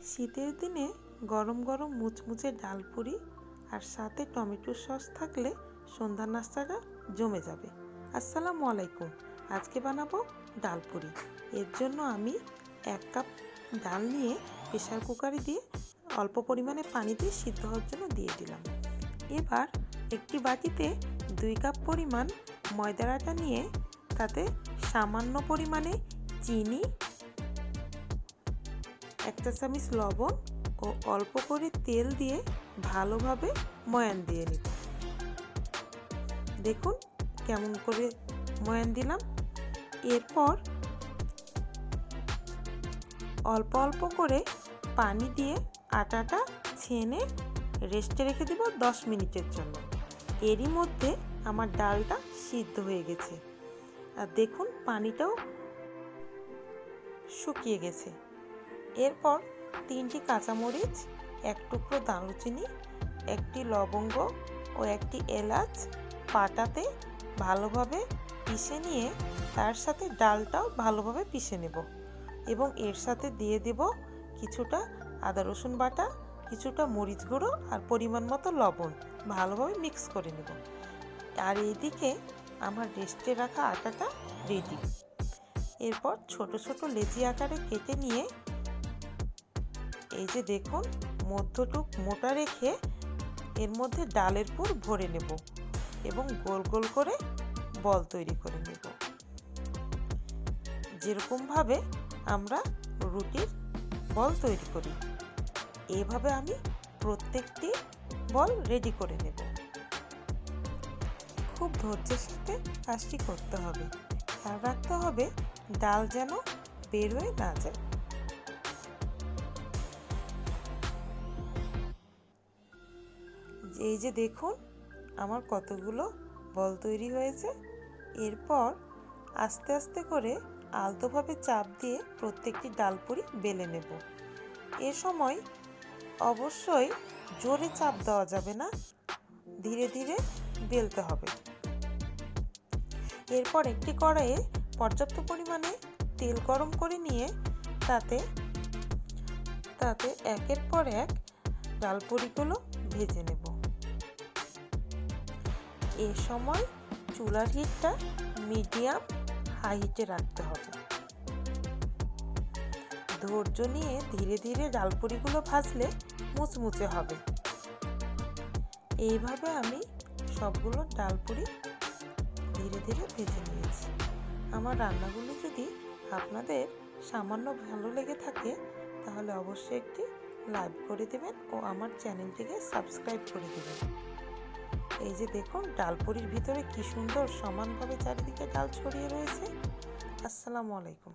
শীতের দিনে গরম গরম মুচমুচে ডালপুরি আর সাথে টমেটো সস থাকলে সন্ধ্যার নাস্তাটা জমে যাবে। আসসালামু আলাইকুম। আজকে বানাবো ডালপুরি। এর জন্য আমি 1 কাপ ডাল নিয়ে প্রেসার কুকারে দিয়ে অল্প পরিমাণে পানি দিয়ে সিদ্ধ হওয়ার জন্য দিয়ে দিলাম। এবার একটি বাটিতে 2 কাপ পরিমাণ ময়দার আটা নিয়ে তাতে সামান্য পরিমাণে চিনি, 1 চা চামচ লবণ ও অল্প করে তেল দিয়ে ভালোভাবে ময়ান দিয়ে নিব। দেখুন কেমন করে ময়ান দিলাম। এরপর অল্প অল্প করে পানি দিয়ে আটাটা ছেনে রেস্টে রেখে দিব 10 মিনিটের জন্য। এরই মধ্যে আমার ডালটা সিদ্ধ হয়ে গেছে আর দেখুন পানিটাও শুকিয়ে গেছে। এরপর 3টি কাঁচামরিচ, 1 টুকরো দারুচিনি, 1টি লবঙ্গ ও 1টি এলাচ পাটাতে ভালোভাবে পিষে নিয়ে তার সাথে ডালটাও ভালোভাবে পিষে নেব এবং এর সাথে দিয়ে দেব কিছুটা আদা রসুন বাটা, কিছুটা মরিচ গুঁড়ো আর পরিমাণ মতো লবণ। ভালোভাবে মিক্স করে নেব। আর এইদিকে আমার রেস্টে রাখা আটাটা রেডি। এরপর ছোট ছোট লেচি আকারে কেটে নিয়ে এই যে দেখুন মধ্যটুক মোটা রেখে এর মধ্যে ডালের পুর ভরে নেব এবং গোল গোল করে বল তৈরি করে নেব, যেরকমভাবে আমরা রুটির বল তৈরি করি। এইভাবে আমি প্রত্যেকটি বল রেডি করে নেব। খুব ধৈর্যের সাথে কাজটি করতে হবে। খেয়াল রাখতে হবে ডাল যেন বের হয়ে না যায়। এই যে দেখুন আমার কতগুলো বল তৈরি হয়েছে। এরপর আস্তে আস্তে করে আলতোভাবে চাপ দিয়ে প্রত্যেকটি ডালপুরি বেলে নেব। এ সময় অবশ্যই জোরে চাপ দেওয়া যাবে না, ধীরে ধীরে বেলতে হবে। এরপর একটি কড়াইয়ে পর্যাপ্ত পরিমাণে তেল গরম করে নিয়ে তাতে একের পর এক ডালপুরিগুলো ভেজে নেব। এ সময় চুলার হিটটা মিডিয়াম হাই হিটে রাখতে হবে। ধৈর্য নিয়ে ধীরে ধীরে ডালপুরিগুলো ভাজলে মুচমুচে হবে। এইভাবে আমি সবগুলো ডালপুরি ধীরে ধীরে ভেজে নিয়েছি। আমার রান্নাগুলো যদি আপনাদের সামান্য ভালো লেগে থাকে তাহলে অবশ্যই একটি লাইক করে দেবেন ও আমার চ্যানেলটিকে সাবস্ক্রাইব করে দেবেন। এই যে দেখুন ডালপুরির ভিতরে কি সুন্দর সমানভাবে চারিদিকে ডাল ছড়িয়ে রয়েছে। আসসালামু আলাইকুম।